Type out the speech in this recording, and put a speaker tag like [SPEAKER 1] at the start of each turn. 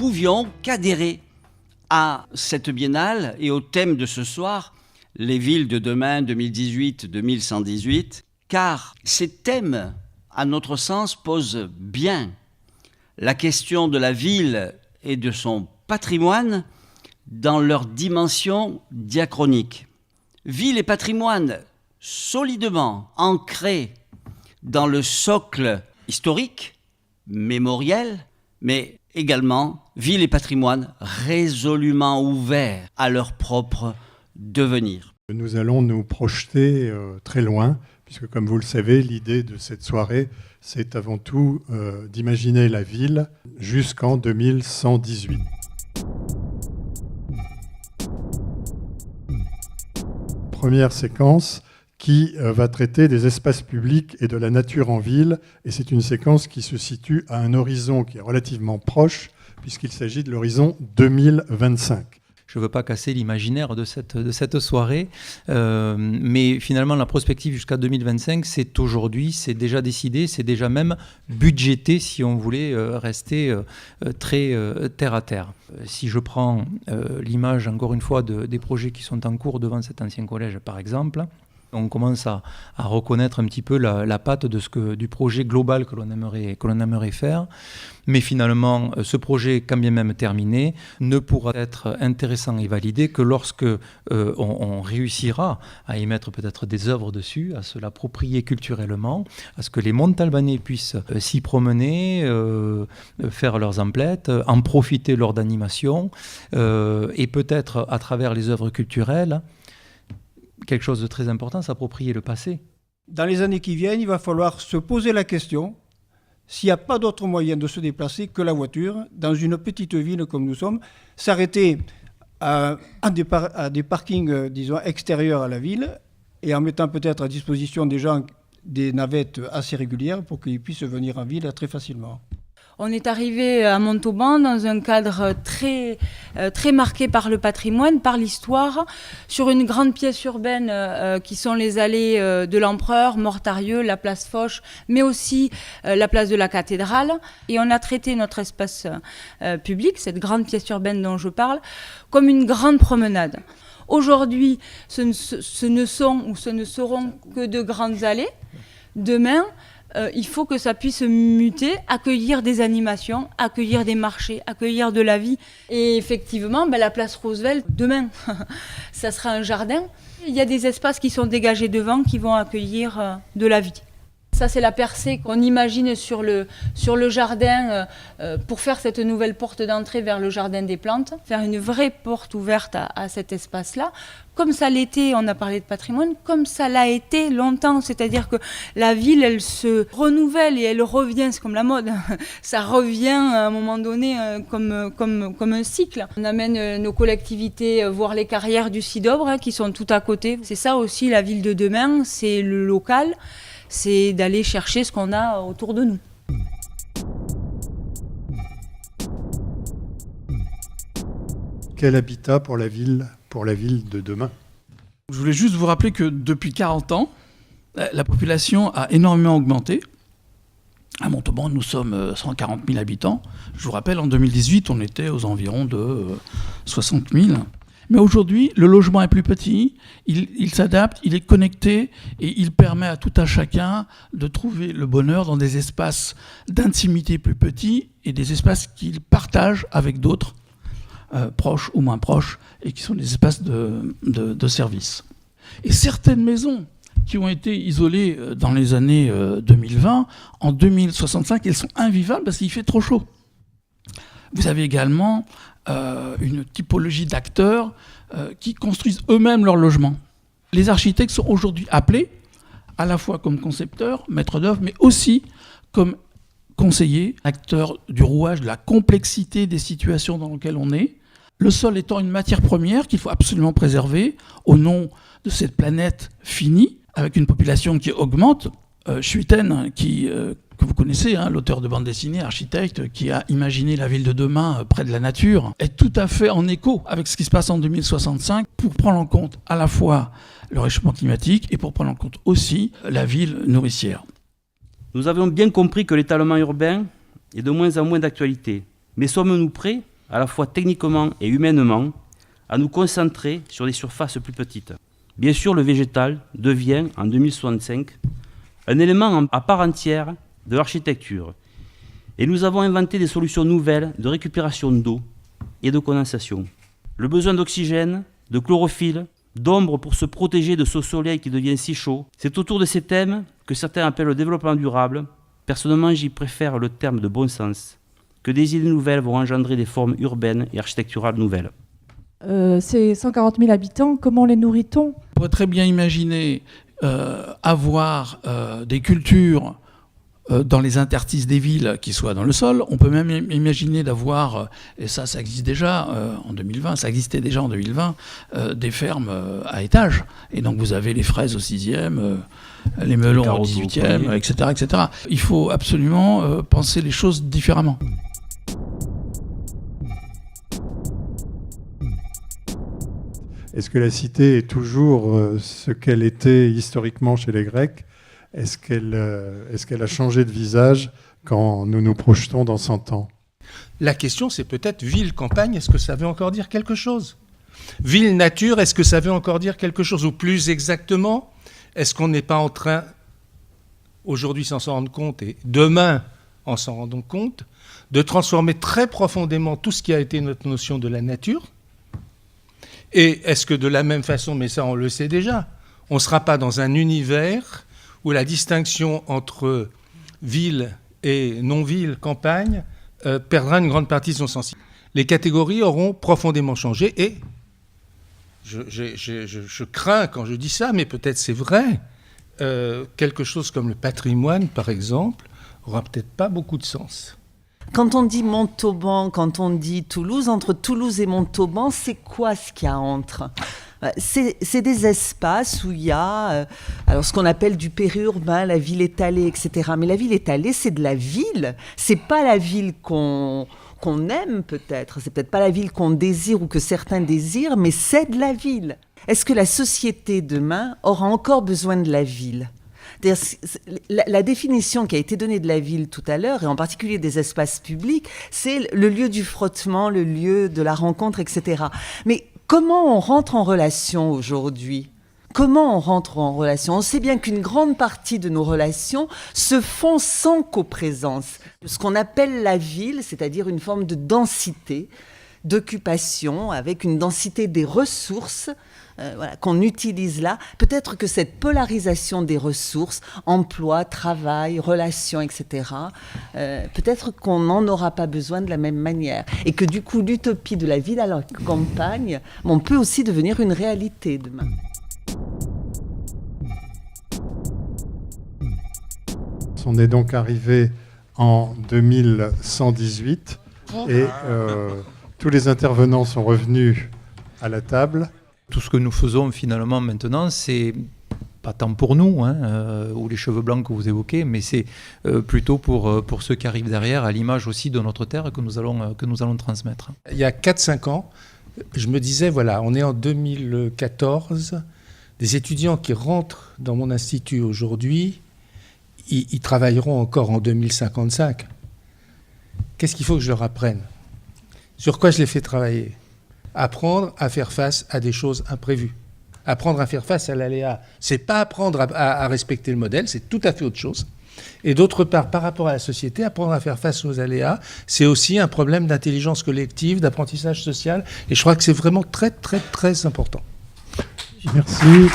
[SPEAKER 1] pouvions qu'adhérer à cette biennale et au thème de ce soir, les villes de demain 2018-2118, car ces thèmes, à notre sens, posent bien la question de la ville et de son patrimoine dans leur dimension diachronique. Ville et patrimoine solidement ancrés dans le socle historique, mémoriel, mais également ville et patrimoine résolument ouverts à leur propre devenir.
[SPEAKER 2] Nous allons nous projeter très loin, puisque comme vous le savez, l'idée de cette soirée, c'est avant tout d'imaginer la ville jusqu'en 2118. Première séquence qui va traiter des espaces publics et de la nature en ville, et c'est une séquence qui se situe à un horizon qui est relativement proche, puisqu'il s'agit de l'horizon 2025.
[SPEAKER 3] Je ne veux pas casser l'imaginaire de cette soirée, mais finalement la prospective jusqu'à 2025, c'est aujourd'hui, c'est déjà décidé, c'est déjà même budgété si on voulait rester très terre à terre. Si je prends l'image encore une fois des projets qui sont en cours devant cet ancien collège par exemple, on commence à reconnaître un petit peu la patte du projet global que l'on aimerait faire. Mais finalement, ce projet, quand bien même terminé, ne pourra être intéressant et validé que lorsque on réussira à y mettre peut-être des œuvres dessus, à se l'approprier culturellement, à ce que les Montalbanais puissent s'y promener, faire leurs emplettes, en profiter lors d'animations, et peut-être à travers les œuvres culturelles, quelque chose de très important, s'approprier le passé.
[SPEAKER 4] Dans les années qui viennent, il va falloir se poser la question s'il n'y a pas d'autre moyen de se déplacer que la voiture, dans une petite ville comme nous sommes, s'arrêter à des parkings, disons, extérieurs à la ville, et en mettant peut-être à disposition des gens des navettes assez régulières pour qu'ils puissent venir en ville très facilement.
[SPEAKER 5] On est arrivé à Montauban dans un cadre très marqué par le patrimoine, par l'histoire, sur une grande pièce urbaine qui sont les allées de l'Empereur, Mortarieux, la place Foch, mais aussi la place de la Cathédrale. Et on a traité notre espace public, cette grande pièce urbaine dont je parle, comme une grande promenade. Aujourd'hui, ce ne seront que de grandes allées. Demain, il faut que ça puisse muter, accueillir des animations, accueillir des marchés, accueillir de la vie. Et effectivement, la place Roosevelt, demain, ça sera un jardin. Il y a des espaces qui sont dégagés devant qui vont accueillir de la vie. Ça, c'est la percée qu'on imagine sur le jardin pour faire cette nouvelle porte d'entrée vers le jardin des plantes, faire une vraie porte ouverte à cet espace-là. Comme ça l'était, on a parlé de patrimoine, comme ça l'a été longtemps, c'est-à-dire que la ville, elle se renouvelle et elle revient, c'est comme la mode, ça revient à un moment donné comme un cycle. On amène nos collectivités voir les carrières du Cidobre qui sont tout à côté. C'est ça aussi la ville de demain, c'est le local, c'est d'aller chercher ce qu'on a autour de nous.
[SPEAKER 2] Quel habitat pour la ville de demain?
[SPEAKER 6] Je voulais juste vous rappeler que depuis 40 ans, la population a énormément augmenté. À Montauban, nous sommes 140 000 habitants. Je vous rappelle, en 2018, on était aux environs de 60 000. Mais aujourd'hui, le logement est plus petit, il s'adapte, il est connecté et il permet à tout un chacun de trouver le bonheur dans des espaces d'intimité plus petits et des espaces qu'il partage avec d'autres, proches ou moins proches, et qui sont des espaces de service. Et certaines maisons qui ont été isolées dans les années 2020, en 2065, elles sont invivables parce qu'il fait trop chaud. Vous avez également une typologie d'acteurs qui construisent eux-mêmes leur logement. Les architectes sont aujourd'hui appelés à la fois comme concepteurs, maîtres d'œuvre, mais aussi comme conseillers, acteurs du rouage, de la complexité des situations dans lesquelles on est. Le sol étant une matière première qu'il faut absolument préserver au nom de cette planète finie, avec une population qui augmente. Schuiten, que vous connaissez, l'auteur de bande dessinée, architecte, qui a imaginé la ville de demain près de la nature, est tout à fait en écho avec ce qui se passe en 2065 pour prendre en compte à la fois le réchauffement climatique et pour prendre en compte aussi la ville nourricière.
[SPEAKER 7] Nous avons bien compris que l'étalement urbain est de moins en moins d'actualité. Mais sommes-nous prêts à la fois techniquement et humainement, à nous concentrer sur des surfaces plus petites. Bien sûr, le végétal devient, en 2065, un élément à part entière de l'architecture. Et nous avons inventé des solutions nouvelles de récupération d'eau et de condensation. Le besoin d'oxygène, de chlorophylle, d'ombre pour se protéger de ce soleil qui devient si chaud, c'est autour de ces thèmes que certains appellent le développement durable. Personnellement, j'y préfère le terme de bon sens, que des idées nouvelles vont engendrer des formes urbaines et architecturales nouvelles.
[SPEAKER 8] Ces 140 000 habitants, comment les nourrit-on ?
[SPEAKER 6] On pourrait très bien imaginer avoir des cultures dans les interstices des villes qui soient dans le sol. On peut même imaginer d'avoir, et ça existe déjà en 2020, ça existait déjà en 2020, des fermes à étages. Et donc vous avez les fraises au 6e, les melons au 18e, etc., etc. Il faut absolument penser les choses différemment.
[SPEAKER 2] Est-ce que la cité est toujours ce qu'elle était historiquement chez les Grecs ? Est-ce qu'elle a changé de visage quand nous nous projetons dans 100 ans ?
[SPEAKER 9] La question, c'est peut-être ville-campagne, est-ce que ça veut encore dire quelque chose ? Ville-nature, est-ce que ça veut encore dire quelque chose ? Ou plus exactement, est-ce qu'on n'est pas en train, aujourd'hui sans s'en rendre compte, et demain en s'en rendant compte, de transformer très profondément tout ce qui a été notre notion de la nature ? Et est-ce que de la même façon, mais ça on le sait déjà, on ne sera pas dans un univers où la distinction entre ville et non-ville, campagne, perdra une grande partie de son sens. Les catégories auront profondément changé et je crains quand je dis ça, mais peut-être c'est vrai, quelque chose comme le patrimoine, par exemple, aura peut-être pas beaucoup de sens.
[SPEAKER 10] Quand on dit Montauban, quand on dit Toulouse, entre Toulouse et Montauban, c'est quoi ce qu'il y a entre ? C'est des espaces où il y a alors ce qu'on appelle du périurbain, la ville étalée, etc. Mais la ville étalée, c'est de la ville. C'est pas la ville qu'on aime peut-être. C'est peut-être pas la ville qu'on désire ou que certains désirent, mais c'est de la ville. Est-ce que la société demain aura encore besoin de la ville ? La définition qui a été donnée de la ville tout à l'heure, et en particulier des espaces publics, c'est le lieu du frottement, le lieu de la rencontre, etc. Mais comment on rentre en relation aujourd'hui ? Comment on rentre en relation ? On sait bien qu'une grande partie de nos relations se font sans coprésence. Ce qu'on appelle la ville, c'est-à-dire une forme de densité, d'occupation, avec une densité des ressources, qu'on utilise là. Peut-être que cette polarisation des ressources, emploi, travail, relations, etc., peut-être qu'on n'en aura pas besoin de la même manière. Et que du coup, l'utopie de la ville à la campagne, on peut aussi devenir une réalité demain.
[SPEAKER 2] On est donc arrivé en 2118 et tous les intervenants sont revenus à la table.
[SPEAKER 3] Tout ce que nous faisons finalement maintenant, c'est pas tant pour nous, ou les cheveux blancs que vous évoquez, mais c'est plutôt pour ceux qui arrivent derrière, à l'image aussi de notre terre que nous allons transmettre.
[SPEAKER 9] Il y a 4-5 ans, je me disais, voilà, on est en 2014, des étudiants qui rentrent dans mon institut aujourd'hui, ils travailleront encore en 2055. Qu'est-ce qu'il faut que je leur apprenne ? Sur quoi je les fais travailler ? Apprendre à faire face à des choses imprévues. Apprendre à faire face à l'aléa. C'est pas apprendre à respecter le modèle, c'est tout à fait autre chose. Et d'autre part, par rapport à la société, apprendre à faire face aux aléas, c'est aussi un problème d'intelligence collective, d'apprentissage social. Et je crois que c'est vraiment très, très, très important.
[SPEAKER 2] Merci.